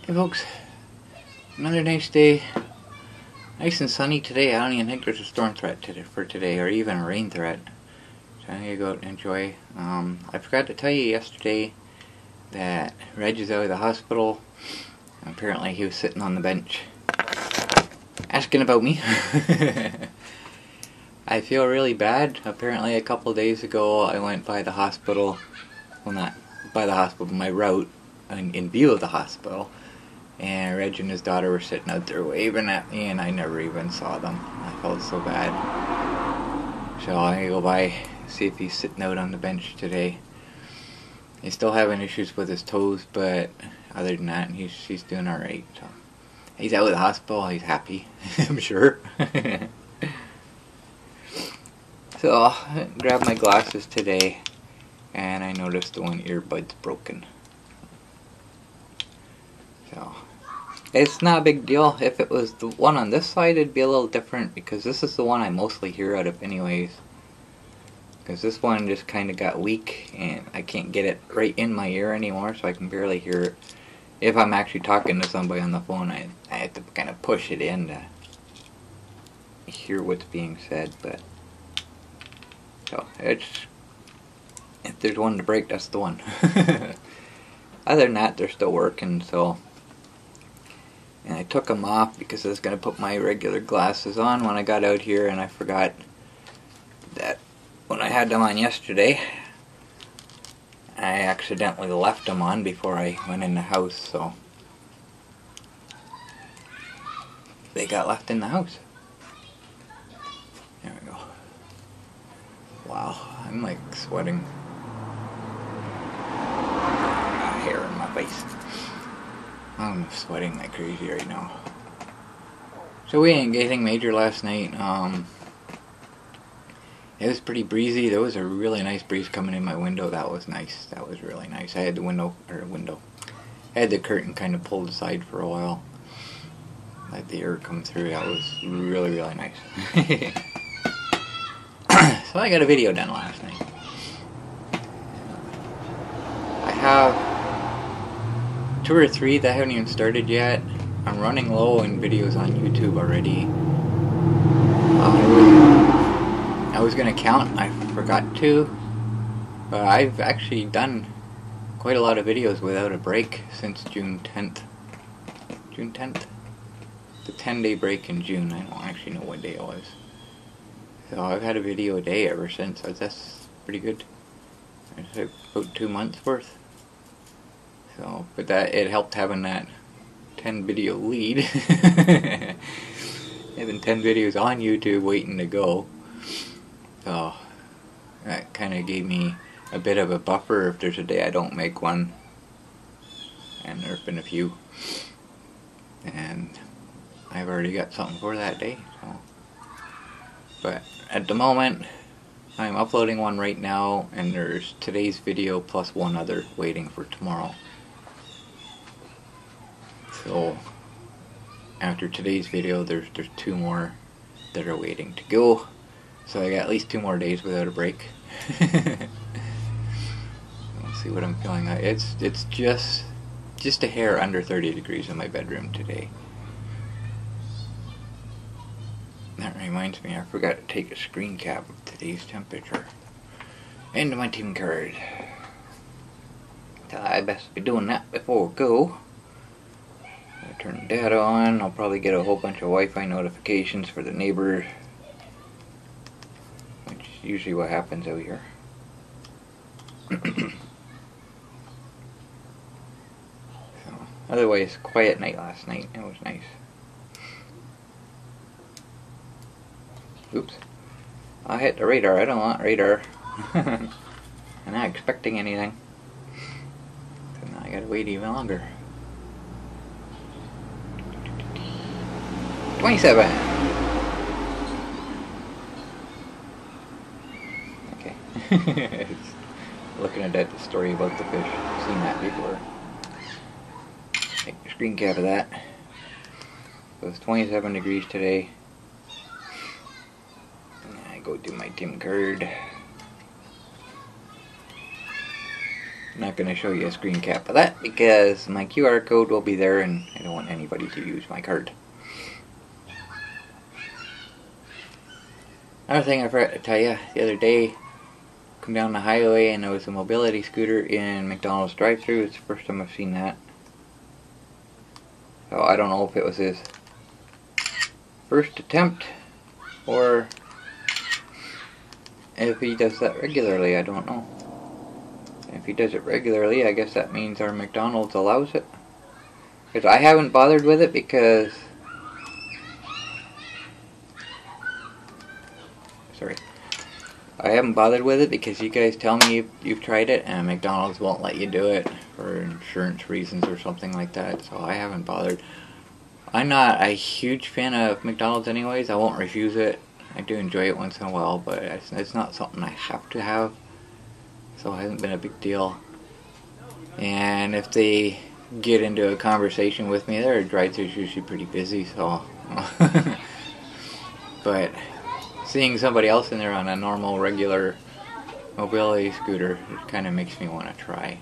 Hey folks, another nice day. Nice and sunny today. I don't even think there's a storm threat for today, or even a rain threat. So I'm gonna go out and enjoy. I forgot to tell you yesterday that Reg is out of the hospital. Apparently he was sitting on the bench asking about me. I feel really bad. Apparently a couple days ago I went by the hospital. Well, not by the hospital, but my route in view of the hospital. And Reg and his daughter were sitting out there waving at me, and I never even saw them. I felt so bad. So I'm gonna go by, see if he's sitting out on the bench today. He's still having issues with his toes, but other than that, he's doing alright. So he's out of the hospital, he's happy, I'm sure. So I grabbed my glasses today, and I noticed the one earbud's broken. So it's not a big deal. If it was the one on this side, it'd be a little different, because this is the one I mostly hear out of anyways. Because this one just kind of got weak, and I can't get it right in my ear anymore, so I can barely hear it. If I'm actually talking to somebody on the phone, I have to kind of push it in to hear what's being said. But so if there's one to break, that's the one. Other than that, they're still working. So. And I took them off because I was going to put my regular glasses on when I got out here, and I forgot that when I had them on yesterday, I accidentally left them on before I went in the house, so they got left in the house. There we go. Wow, I'm like sweating. Hair in my face. I'm sweating like crazy right now. So we didn't get anything major last night. It was pretty breezy. There was a really nice breeze coming in my window. That was nice. That was really nice. I had the I had the curtain kind of pulled aside for a while. Let the air come through. That was really, really nice. So I got a video done last night. I have 2 or 3 that haven't even started yet. I'm running low in videos on YouTube already. I was gonna count, I forgot to, but I've actually done quite a lot of videos without a break since June 10th. June 10th? The 10-day break in June. I don't actually know what day it was. So I've had a video a day ever since. So that's pretty good. It's like about 2 months worth. So, but it helped having that 10 video lead. Having 10 videos on YouTube waiting to go. So that kind of gave me a bit of a buffer if there's a day I don't make one. And there have been a few. And I've already got something for that day. So. But at the moment, I'm uploading one right now, and there's today's video plus one other waiting for tomorrow. So after today's video, there's 2 more that are waiting to go. So I got at least 2 more days without a break. Let's see what I'm feeling like. It's just a hair under 30 degrees in my bedroom today. That reminds me, I forgot to take a screen cap of today's temperature into my team card. I best be doing that before we go. I turn the data on. I'll probably get a whole bunch of Wi-Fi notifications for the neighbor, which is usually what happens out here. So, otherwise, quiet night last night. It was nice. Oops. I hit the radar. I don't want radar. I'm not expecting anything. So now I gotta wait even longer. 27. Okay. Looking at that story about the fish. I've seen that before. Take a screen cap of that. So it's 27 degrees today. And I go do my dim card. I'm not going to show you a screen cap of that because my QR code will be there and I don't want anybody to use my card. Another thing I forgot to tell you, the other day, come down the highway and there was a mobility scooter in McDonald's drive-thru. It's the first time I've seen that. So I don't know if it was his first attempt or if he does that regularly. I don't know. If he does it regularly, I guess that means our McDonald's allows it. Because I haven't bothered with it because... Sorry. I haven't bothered with it because you guys tell me you've tried it and McDonald's won't let you do it for insurance reasons or something like that. So I haven't bothered. I'm not a huge fan of McDonald's anyways. I won't refuse it. I do enjoy it once in a while, but it's not something I have to have. So it hasn't been a big deal. And if they get into a conversation with me, their drive-thru's usually pretty busy, so... But seeing somebody else in there on a normal, regular mobility scooter, it kind of makes me want to try.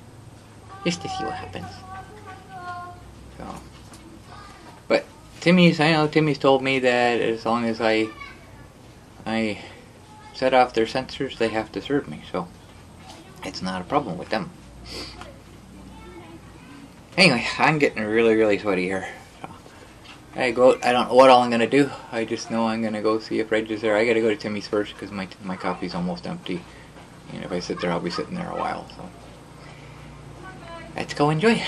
Just to see what happens. So... But I know Timmy's told me that as long as I set off their sensors, they have to serve me, so... It's not a problem with them. Anyway, I'm getting really, really sweaty here. So, I go out, I don't know what all I'm going to do. I just know I'm going to go see if Reg is there. I got to go to Timmy's first because my coffee's almost empty. And if I sit there, I'll be sitting there a while. So, let's go enjoy.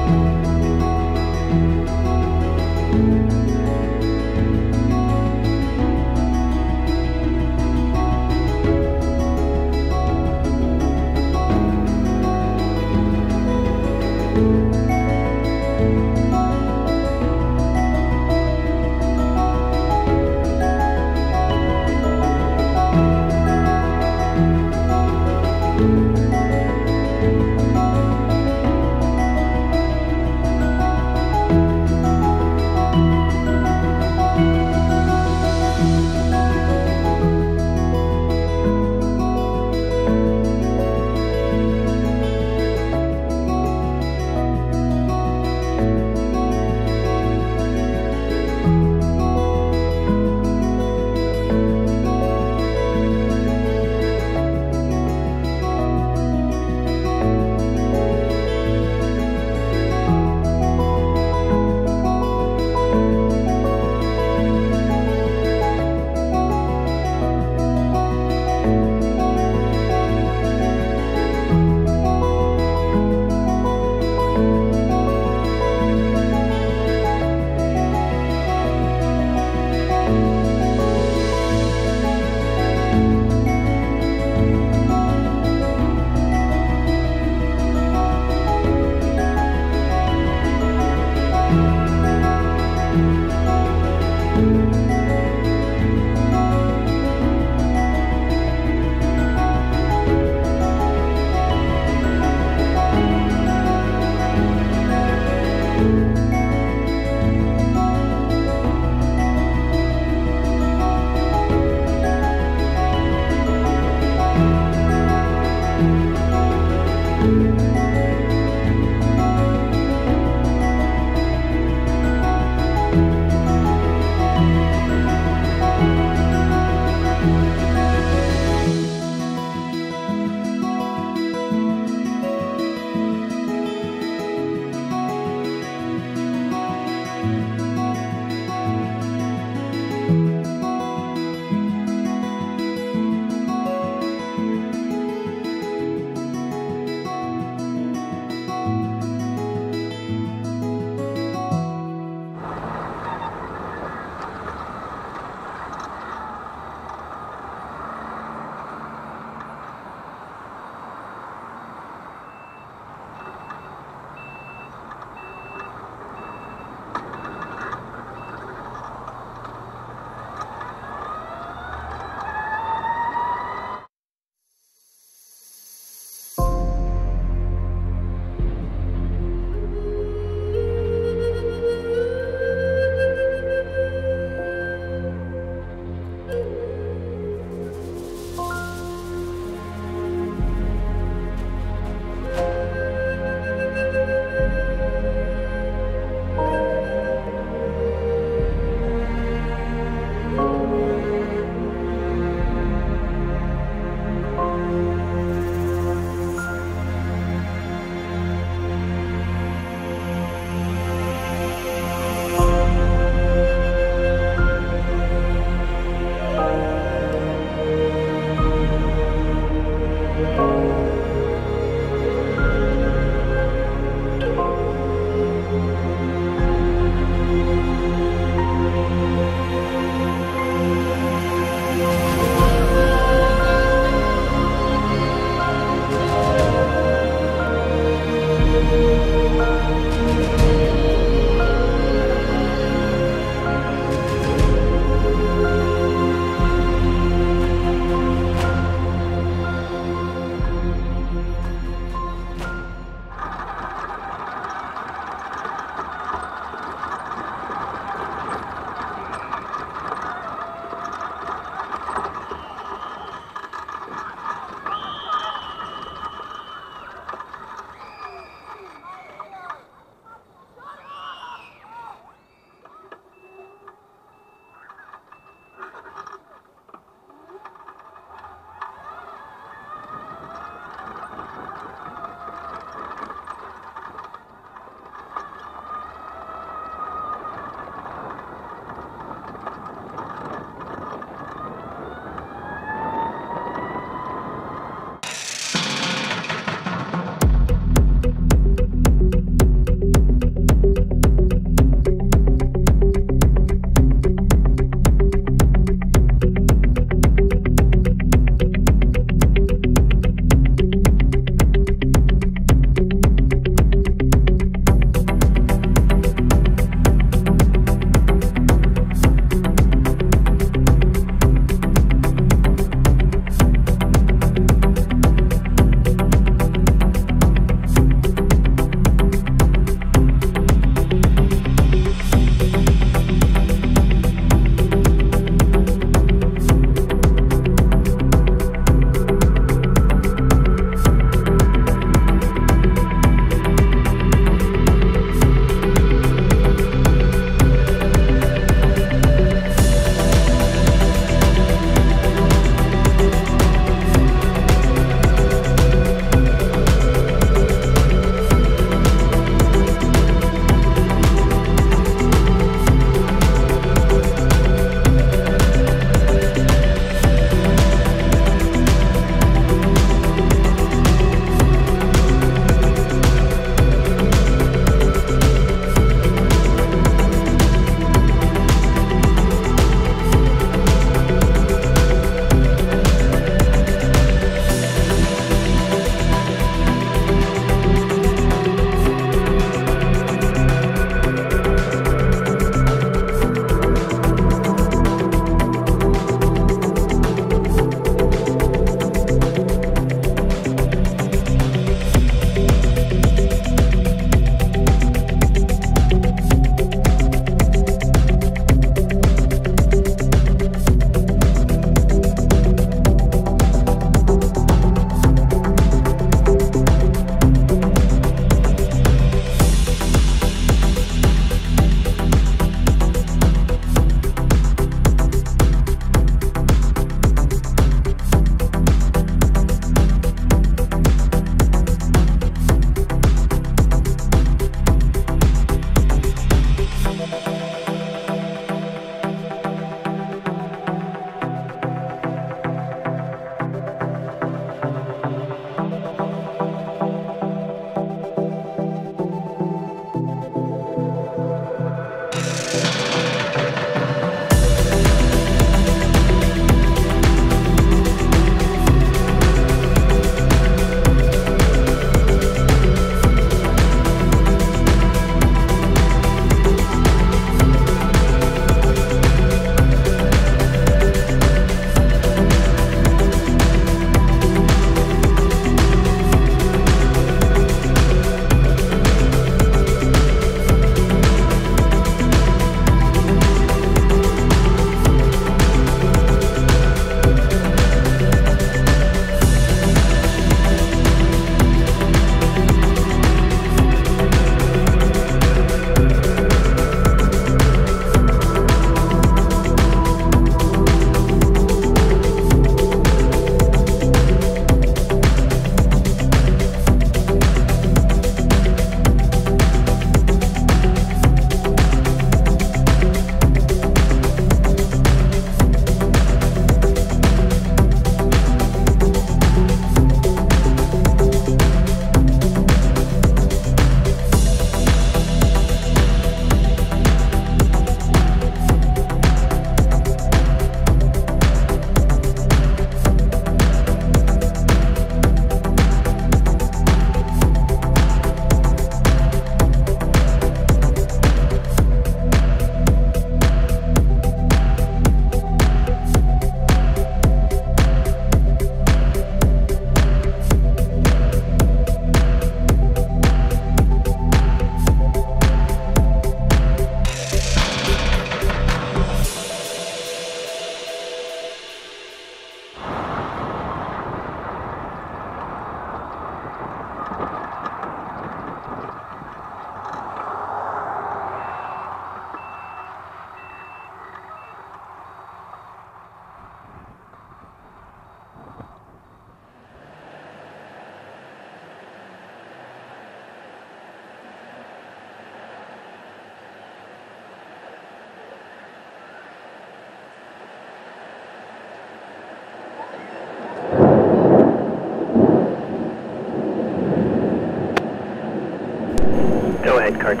ahead, car 2.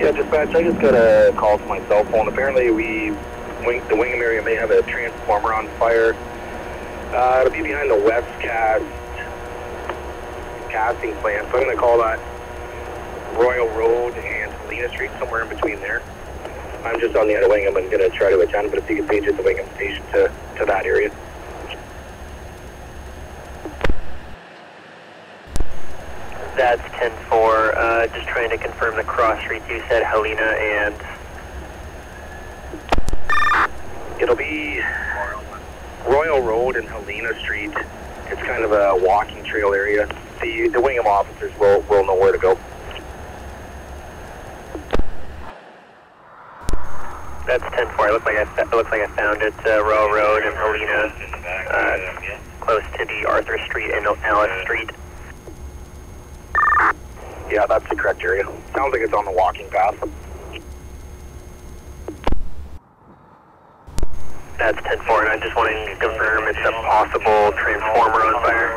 Yeah, dispatch, I just got a call to my cell phone. Apparently the Wingham area may have a transformer on fire. It'll be behind the West casting plant, so I'm going to call that Royal Road and Helena Street, somewhere in between there. I'm just on the end of Wingham. I'm going to try to attend, but if you can page at the Wingham station to that area. That's 10-4, just trying to confirm the cross streets. You said Helena and... It'll be Royal Road and Helena Street. It's kind of a walking trail area. The Wingham officers will know where to go. That's 10-4. It looks like I found it. Royal Road and Helena, close to the Arthur Street and Alice Street. Yeah, that's the correct area. Sounds like it's on the walking path. That's 10-4, and I just wanted to confirm it's a possible transformer on fire.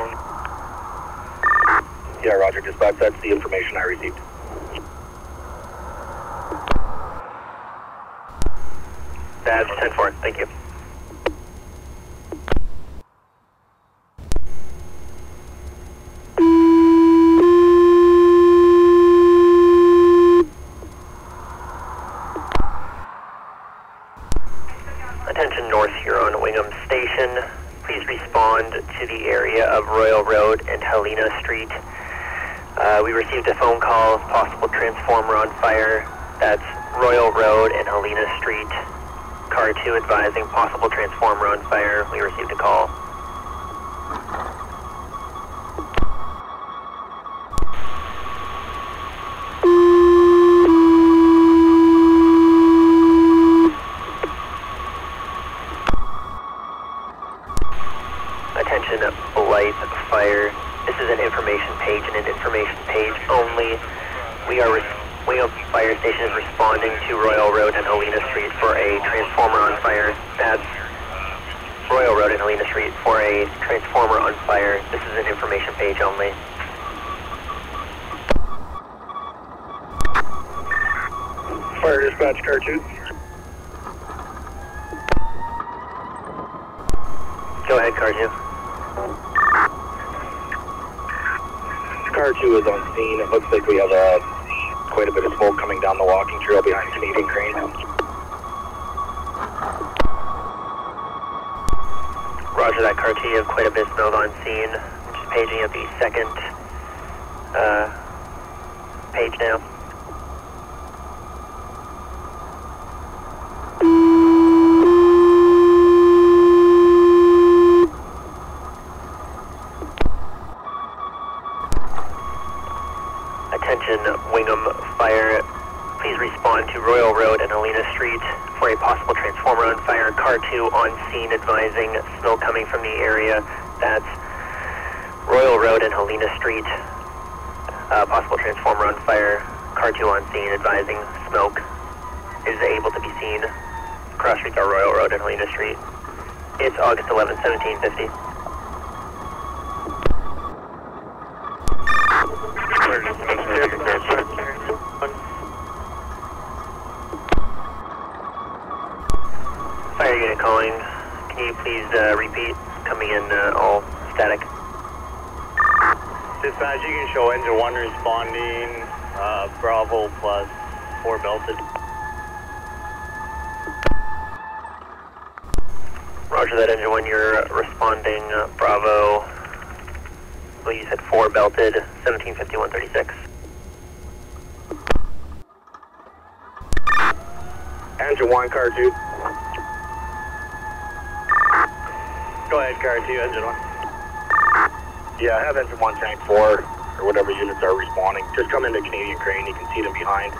Yeah, roger, dispatch. That's the information I received. That's 10-4. Thank you. Attention North Huron Wingham Station. Please respond to the area of Royal Road and Helena Street. We received a phone call of possible transformer on fire. That's Royal Road and Helena Street. Car 2 advising possible transformer on fire. We received a call. Attention, Blythe Fire. This is an information page and an information page only. Wingham Fire Station is responding to Royal Road and Helena Street for a transformer on fire. That's Royal Road and Helena Street for a transformer on fire. This is an information page only. Fire dispatch, car 2. Go ahead, car 2. Car 2 is on scene. It looks like we have quite a bit of smoke coming down the walking trail behind Canadian Crane. Roger that, car 2. You have quite a bit of smoke on scene. I'm just paging at the second page now. Attention, Wingham Fire. Please respond to Royal Road and Helena Street for a possible transformer on fire. Car 2 on scene advising smoke coming from the area. That's Royal Road and Helena Street. Possible transformer on fire. Car 2 on scene advising smoke is able to be seen. Cross streets are Royal Road and Helena Street. It's August 11, 1750. Fire unit calling. Can you please repeat? Coming in all static. Dispatch, you can show engine 1 responding, Bravo plus 4 belted. Roger that, engine 1, you're responding, Bravo, well, you said 4 belted, 1751-36. Engine 1, car 2. Go ahead, car 2, engine 1. Yeah, I have engine 1, tank 4, or whatever units are responding. Just come into Canadian Crane, you can see them behind.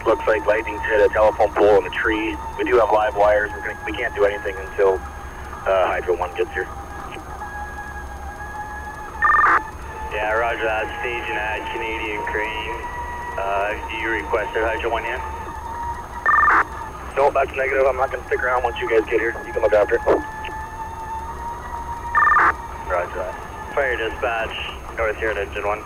Looks like lightning's hit a telephone pole and a tree. We do have live wires. We can't do anything until Hydro 1 gets here. Yeah, roger that, staging at Canadian Crane. You requested Hydro 1 yet? No, that's negative. I'm not going to stick around once you guys get here. You can look after it. Roger that. Fire dispatch, North here at engine 1.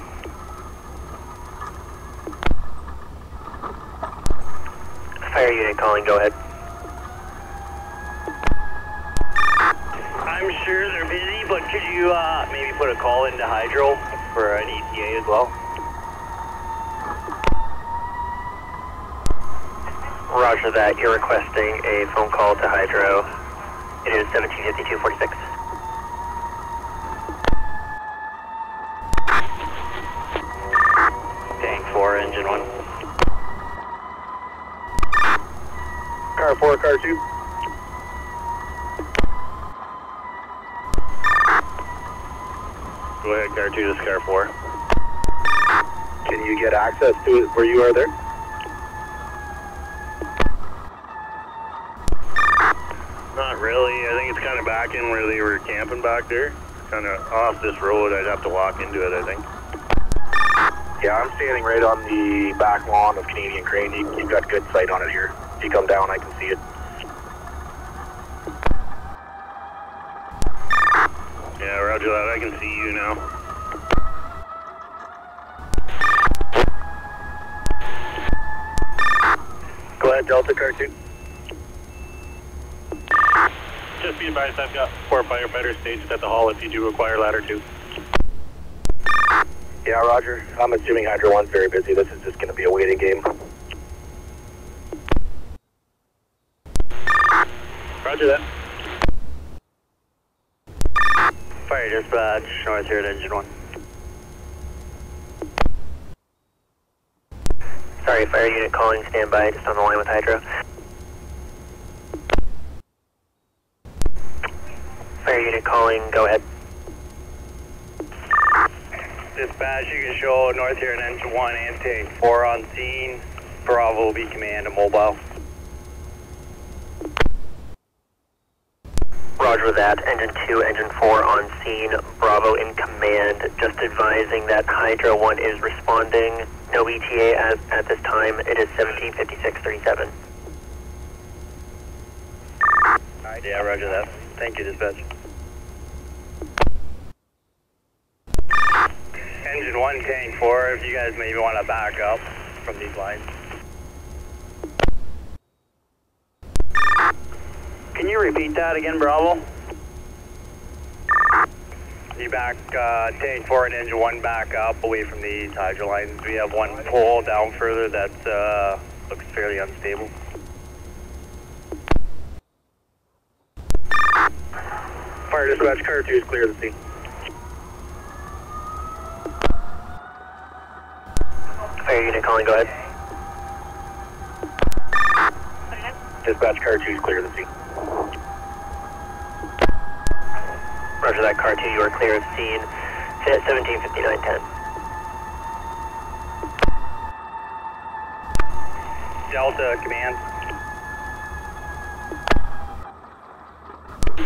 Fire unit calling, go ahead. I'm sure they're busy, but could you maybe put a call into Hydro for an ETA as well? Roger that, you're requesting a phone call to Hydro. It is 175246. Tank 4, engine 1. Car 4, car 2. Go ahead, car 2, this is car 4. Can you get access to it where you are there? Not really. I think it's kind of back in where they were camping back there. Kind of off this road. I'd have to walk into it, I think. Yeah, I'm standing right on the back lawn of Canadian Crane. You've got good sight on it here. If you come down, I can see it. Yeah, roger that. I can see you now. Go ahead, Delta car 2. Just be advised, I've got 4 firefighters staged at the hall if you do require ladder 2. Yeah, Roger. I'm assuming Hydro 1's very busy. This is just going to be a waiting game. Roger that. Fire dispatch, north here at engine 1. Sorry, fire unit calling, standby, just on the line with Hydro. Fire unit calling, go ahead. Dispatch, you can show north here at engine 1 and tank 4 on scene. Bravo will be command and mobile. Roger that, engine 2, engine 4 on scene, Bravo in command, just advising that Hydro 1 is responding, no ETA at this time, it is 175637. Yeah, roger that. Thank you, dispatch. Engine 1, tank 4, if you guys maybe want to back up from these lines. Can you repeat that again, Bravo? You back, tank 4 and engine 1 back up away from these hydro lines. We have one pole down further that looks fairly unstable. Fire dispatch, car 2 is clear of the scene. Fire unit calling, go ahead. Dispatch, car 2 is clear of the scene. Roger that, car 2, you are clear of scene. Hit 175910. Delta, command.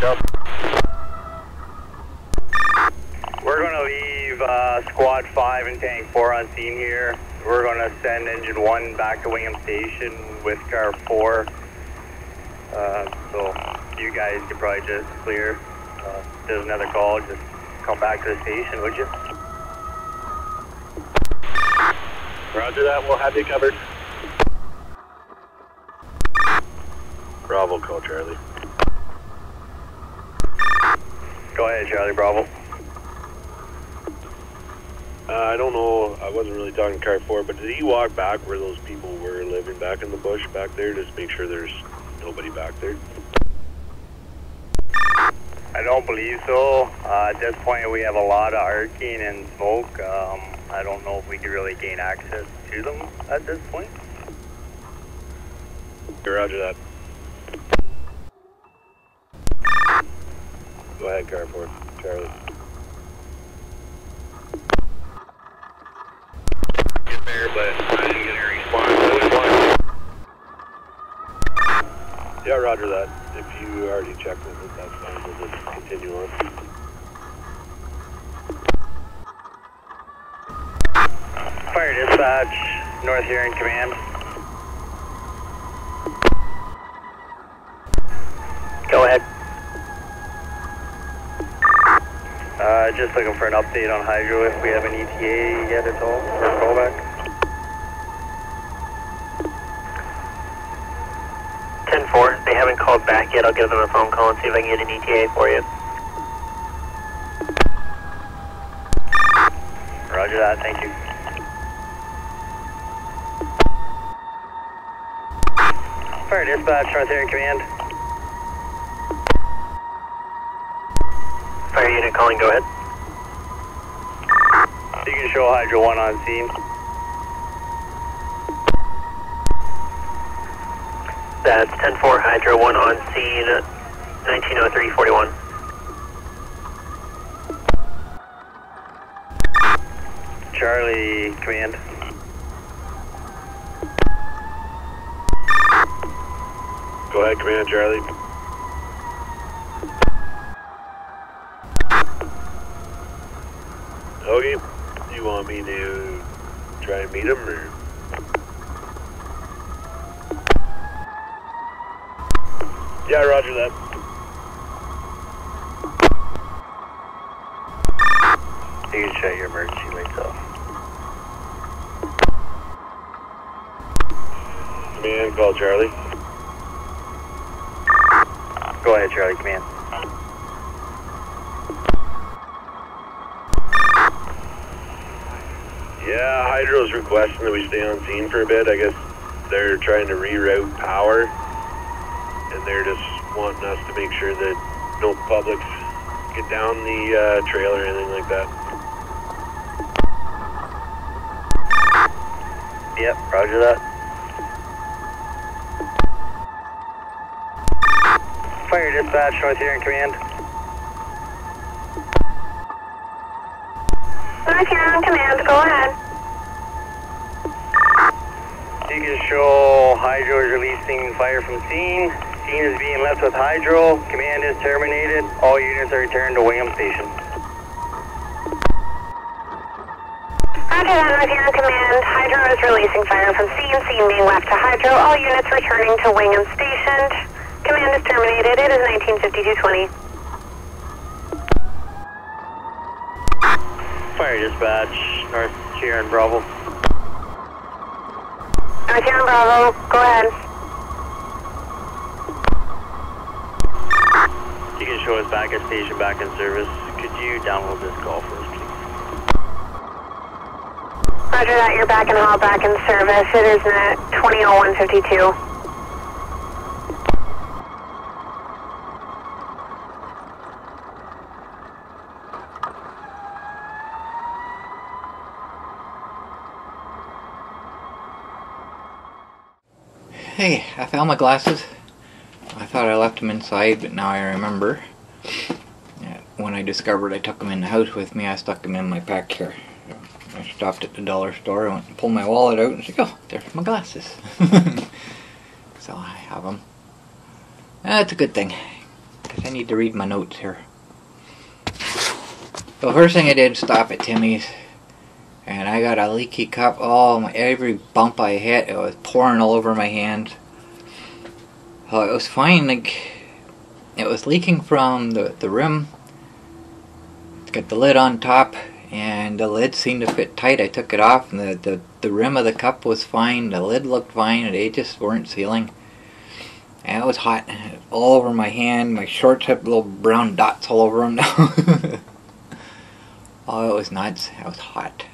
Delta. We're going to leave squad 5 and tank 4 on scene here. We're going to send engine 1 back to Wingham Station with car 4. So you guys can probably just clear. If there's another call, just come back to the station, would you? Roger that, we'll have you covered. Bravo, call Charlie. Go ahead, Charlie Bravo. I don't know, I wasn't really talking car 4, but did he walk back where those people were living back in the bush back there, just make sure there's nobody back there? I don't believe so. At this point, we have a lot of arcing and smoke. I don't know if we could really gain access to them at this point. Roger that. Go ahead, car 4, Charlie. Get there, but I didn't get any response. Yeah, roger that. If you already checked with it, that's fine. We'll just continue on. Fire dispatch, north here in command. Go ahead. Just looking for an update on hydro if we have an ETA yet at all, or callback. 10-4. They haven't called back yet. I'll give them a phone call and see if I can get an ETA for you. Roger that, thank you. Fire dispatch, North Area Command. Fire unit calling, go ahead. You can show Hydro 1 on scene. That's 10-4, Hydro 1 on scene, 1903-41. Charlie, Command. Go ahead, Command Charlie. Okay. You want me to try and meet him, or? Yeah, roger that. You can shut your emergency lights off. Command, call Charlie. Go ahead, Charlie, Command. Yeah, Hydro's requesting that we stay on scene for a bit. I guess they're trying to reroute power, and they're just wanting us to make sure that no publics get down the trail or anything like that. Yep, roger that. Fire dispatch, North Area Command. North Area Command, go ahead. You can show Hydro is releasing fire from scene. Scene is being left with Hydro. Command is terminated. All units are returned to Wingham Station. Roger that, North Area Command. Hydro is releasing fire from scene. Scene being left to Hydro. All units returning to Wingham Station. Command is terminated. It is 1952-20. Fire dispatch, North Sharon Bravo. North Area Bravo, go ahead. You can show us back at station, back in service. Could you download this call for us, please? Roger that, you're back in hall, back in service. It is 20:01:52. Hey, I found my glasses. I thought I left them inside, but now I remember. Yeah, when I discovered I took them in the house with me, I stuck them in my pack here. I stopped at the dollar store, I went and pulled my wallet out and said, oh, there's my glasses. So I have them. That's a good thing, because I need to read my notes here. So first thing I did, stop at Timmy's. And I got a leaky cup. Oh, every bump I hit, it was pouring all over my hand. Oh, it was fine. Like, it was leaking from the rim. It's got the lid on top, and the lid seemed to fit tight. I took it off, and the rim of the cup was fine. The lid looked fine, and they just weren't sealing. And it was hot, all over my hand. My shorts had little brown dots all over them now. Oh, it was nuts. It was hot.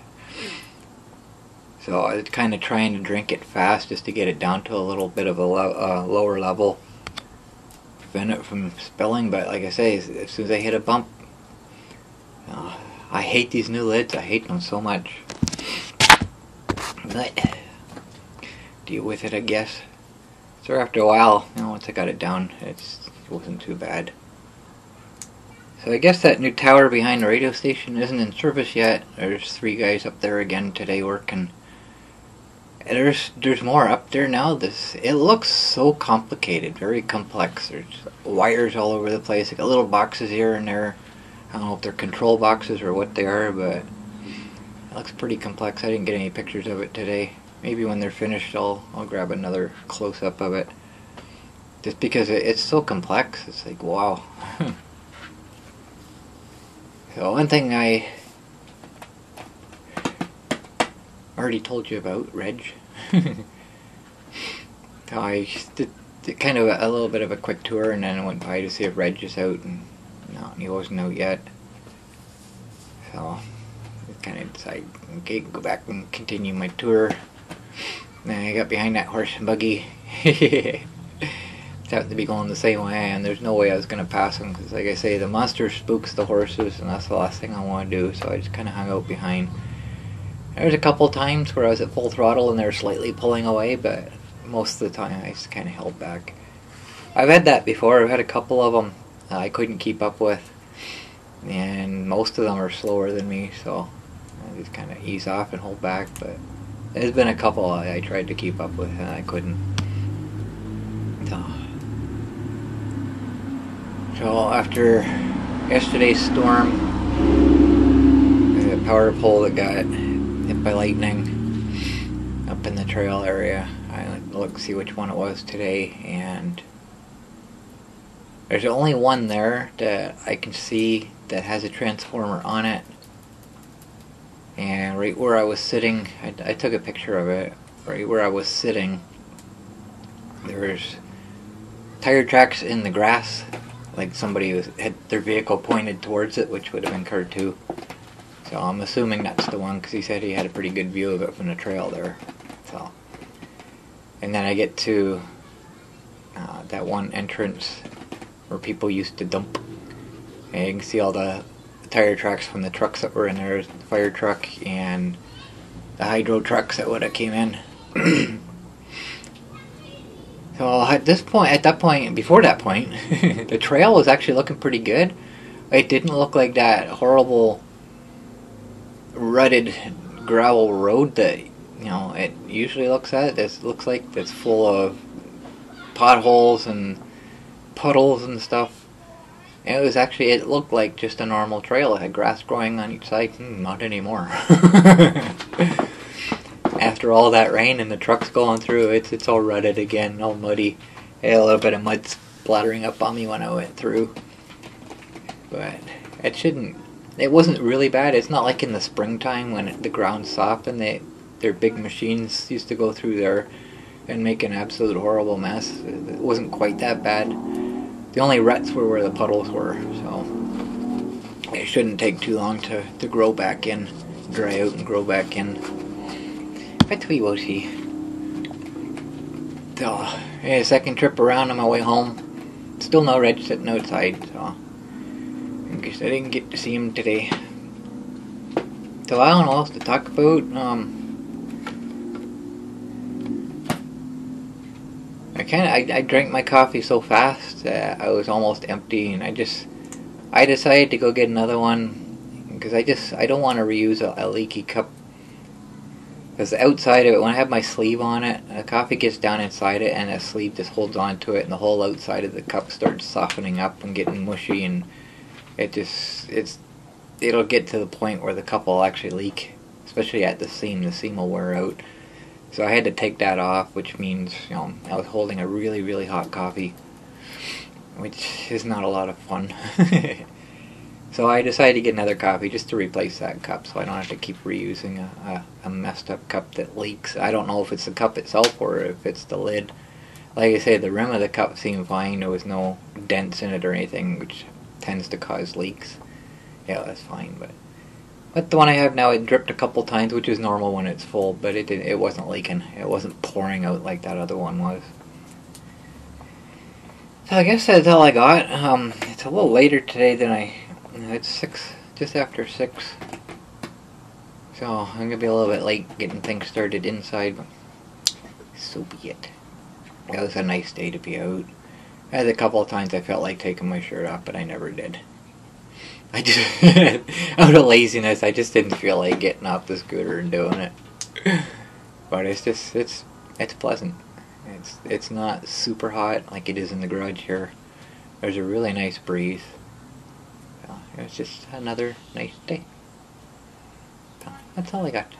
So I was kind of trying to drink it fast just to get it down to a little bit of a lower level, prevent it from spilling. But like I say, as soon as I hit a bump, I hate these new lids. I hate them so much. But deal with it, I guess. So after a while, once I got it down, it wasn't too bad. So I guess that new tower behind the radio station isn't in service yet. There's 3 guys up there again today working. There's more up there now. It looks so complicated, very complex. There's wires all over the place. They got little boxes here and there. I don't know if they're control boxes or what they are, but it looks pretty complex. I didn't get any pictures of it today. Maybe when they're finished, I'll grab another close-up of it. Just because it's so complex, it's like wow. So one thing I already told you about, Reg. kind of a little bit of a quick tour, and then I went by to see if Reg is out, and no, he wasn't out yet. So I kind of decided, okay, go back and continue my tour. Then I got behind that horse and buggy. It happened to be going the same way, and there's no way I was going to pass him, because like I say, the monster spooks the horses, and that's the last thing I want to do, so I just kind of hung out behind. There was a couple times where I was at full throttle and they were slightly pulling away, but most of the time I just kind of held back. I've had that before. I've had a couple of them I couldn't keep up with, and most of them are slower than me, so I just kind of ease off and hold back. But there's been a couple I tried to keep up with and I couldn't. So after yesterday's storm, the power pole that got hit by lightning up in the trail area, I went to look to see which one it was today, and there's only one there that I can see that has a transformer on it. And right where I was sitting, I took a picture of it. Right where I was sitting, there's tire tracks in the grass, like somebody had their vehicle pointed towards it, which would have been Car 2. So I'm assuming that's the one, because he said he had a pretty good view of it from the trail there. So, and then I get to that one entrance where people used to dump, and you can see all the tire tracks from the trucks that were in there, the fire truck and the hydro trucks that would have came in. So at that point, before that point, the trail was actually looking pretty good. It didn't look like that horrible rutted gravel road that, you know, it usually looks at. This looks like it's full of potholes and puddles and stuff. And it looked like just a normal trail. It had grass growing on each side. Not anymore. After all that rain and the trucks going through, it's all rutted again, all muddy. I had a little bit of mud splattering up on me when I went through. But it wasn't really bad. It's not like in the springtime when the ground's soft and their big machines used to go through there and make an absolute horrible mess. It wasn't quite that bad. The only ruts were where the puddles were, so it shouldn't take too long to grow back in, dry out and grow back in. But we will see. So, yeah, second trip around on my way home. Still no Reg sitting outside, so I guess I didn't get to see him today. So I don't know what else to talk about. I drank my coffee so fast that I was almost empty, and I decided to go get another one because I don't want to reuse a leaky cup. Because the outside of it, when I have my sleeve on it, the coffee gets down inside it, and the sleeve just holds on to it, and the whole outside of the cup starts softening up and getting mushy, and it'll get to the point where the cup will actually leak, especially at the seam. The seam will wear out. So I had to take that off, which means, you know, I was holding a really, really hot coffee, which is not a lot of fun. So I decided to get another coffee just to replace that cup, so I don't have to keep reusing a messed up cup that leaks. I don't know if it's the cup itself or if it's the lid. Like I say, the rim of the cup seemed fine. There was no dents in it or anything, which tends to cause leaks. Yeah, that's fine, but the one I have now, it dripped a couple times, which is normal when it's full, but it wasn't leaking. It wasn't pouring out like that other one was. So I guess that's all I got. It's a little later today than it's 6, just after 6. So I'm going to be a little bit late getting things started inside, but so be it. It was a nice day to be out. I had a couple of times I felt like taking my shirt off, but I never did. I just, out of laziness, I just didn't feel like getting off the scooter and doing it. But it's pleasant. It's not super hot like it is in the garage here. There's a really nice breeze. So it's just another nice day. So that's all I got.